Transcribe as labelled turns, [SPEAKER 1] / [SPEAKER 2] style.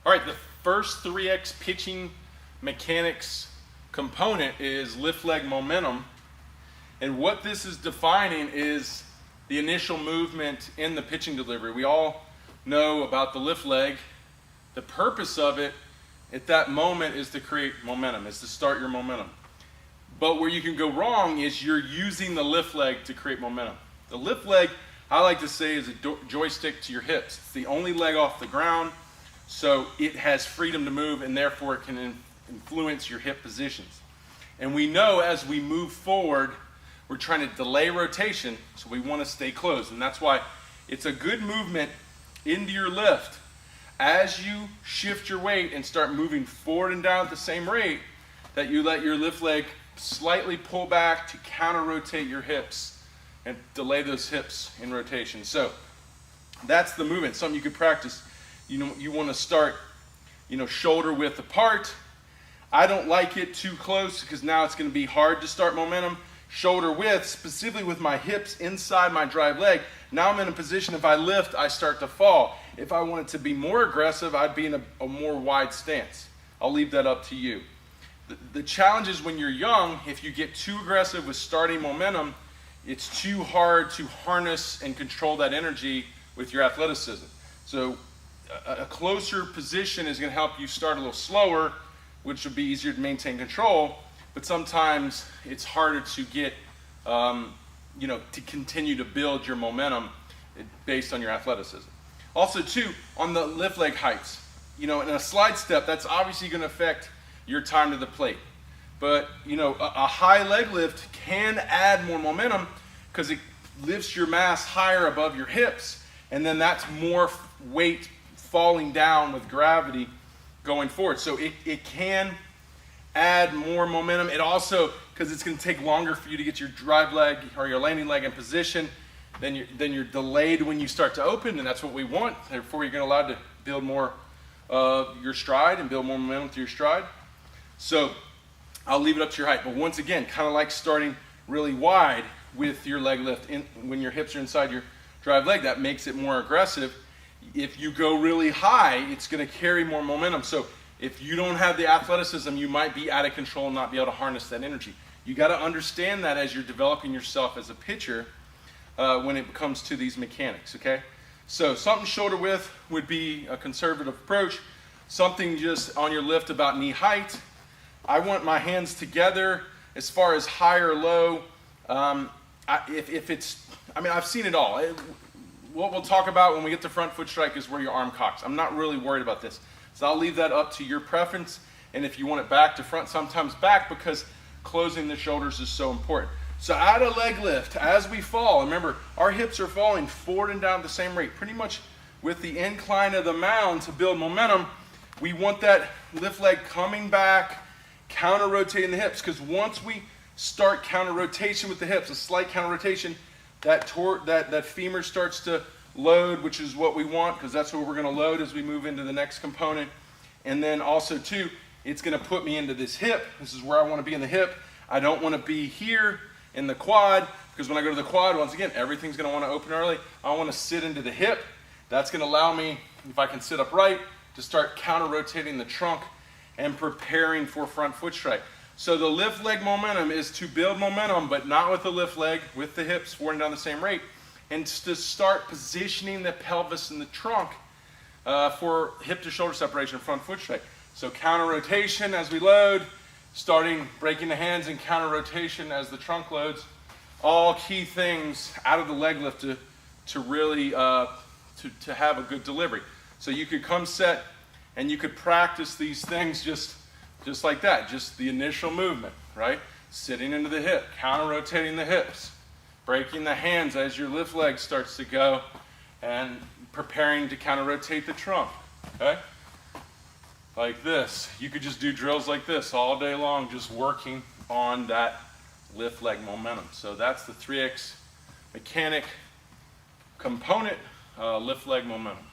[SPEAKER 1] All right, the first 3X pitching mechanics component is lift leg momentum. And what this is defining is the initial movement in the pitching delivery. We all know about the lift leg. The purpose of it at that moment is to create momentum, is to start your momentum. But where you can go wrong is you're using the lift leg to create momentum. The lift leg, I like to say, is a joystick to your hips. It's the only leg off the ground, so it has freedom to move, and therefore it can influence your hip positions. And we know as we move forward, we're trying to delay rotation, so we want to stay closed. And that's why it's a good movement into your lift. As you shift your weight and start moving forward and down at the same rate, that you let your lift leg slightly pull back to counter-rotate your hips and delay those hips in rotation. So that's the movement, something you could practice. You want to start, shoulder width apart. I don't like it too close because now it's going to be hard to start momentum. Shoulder width, specifically with my hips inside my drive leg. Now I'm in a position, if I lift, I start to fall. If I wanted to be more aggressive, I'd be in a more wide stance. I'll leave that up to you. The challenge is when you're young, if you get too aggressive with starting momentum, it's too hard to harness and control that energy with your athleticism. So a closer position is going to help you start a little slower, which would be easier to maintain control, but sometimes it's harder to get, to continue to build your momentum based on your athleticism. Also, too, on the lift leg heights, in a slide step, that's obviously going to affect your time to the plate. But, a high leg lift can add more momentum because it lifts your mass higher above your hips, and then that's more weight falling down with gravity going forward. So it can add more momentum. It also, because it's going to take longer for you to get your drive leg or your landing leg in position, then you're delayed when you start to open, and that's what we want. Therefore, you're going to allow to build more your stride and build more momentum through your stride. So I'll leave it up to your height. But once again, kind of like starting really wide with your leg lift when your hips are inside your drive leg, that makes it more aggressive. If you go really high, it's going to carry more momentum. So if you don't have the athleticism, you might be out of control and not be able to harness that energy. You got to understand that as you're developing yourself as a pitcher when it comes to these mechanics, okay? So something shoulder width would be a conservative approach. Something just on your lift about knee height. I want my hands together as far as high or low. I've seen it all. What we'll talk about when we get to front foot strike is where your arm cocks. I'm not really worried about this. So I'll leave that up to your preference. And if you want it back to front, sometimes back, because closing the shoulders is so important. So out of leg lift, as we fall, remember, our hips are falling forward and down at the same rate. Pretty much with the incline of the mound to build momentum, we want that lift leg coming back, counter-rotating the hips. Because once we start counter-rotation with the hips, a slight counter-rotation, that femur starts to load, which is what we want, because that's what we're going to load as we move into the next component. And then also, too, it's going to put me into this hip. This is where I want to be in the hip. I don't want to be here in the quad, because when I go to the quad, once again, everything's going to want to open early. I want to sit into the hip. That's going to allow me, if I can sit upright, to start counter-rotating the trunk and preparing for front foot strike. So the lift leg momentum is to build momentum, but not with the lift leg, with the hips forward and down the same rate, and to start positioning the pelvis and the trunk for hip to shoulder separation, front foot strike. So counter rotation as we load, breaking the hands and counter rotation as the trunk loads. All key things out of the leg lift to really to have a good delivery. So you could come set and you could practice these things just like that, just the initial movement, right? Sitting into the hip, counter-rotating the hips, breaking the hands as your lift leg starts to go, and preparing to counter-rotate the trunk, okay? Like this. You could just do drills like this all day long, just working on that lift leg momentum. So that's the 3X mechanic component, lift leg momentum.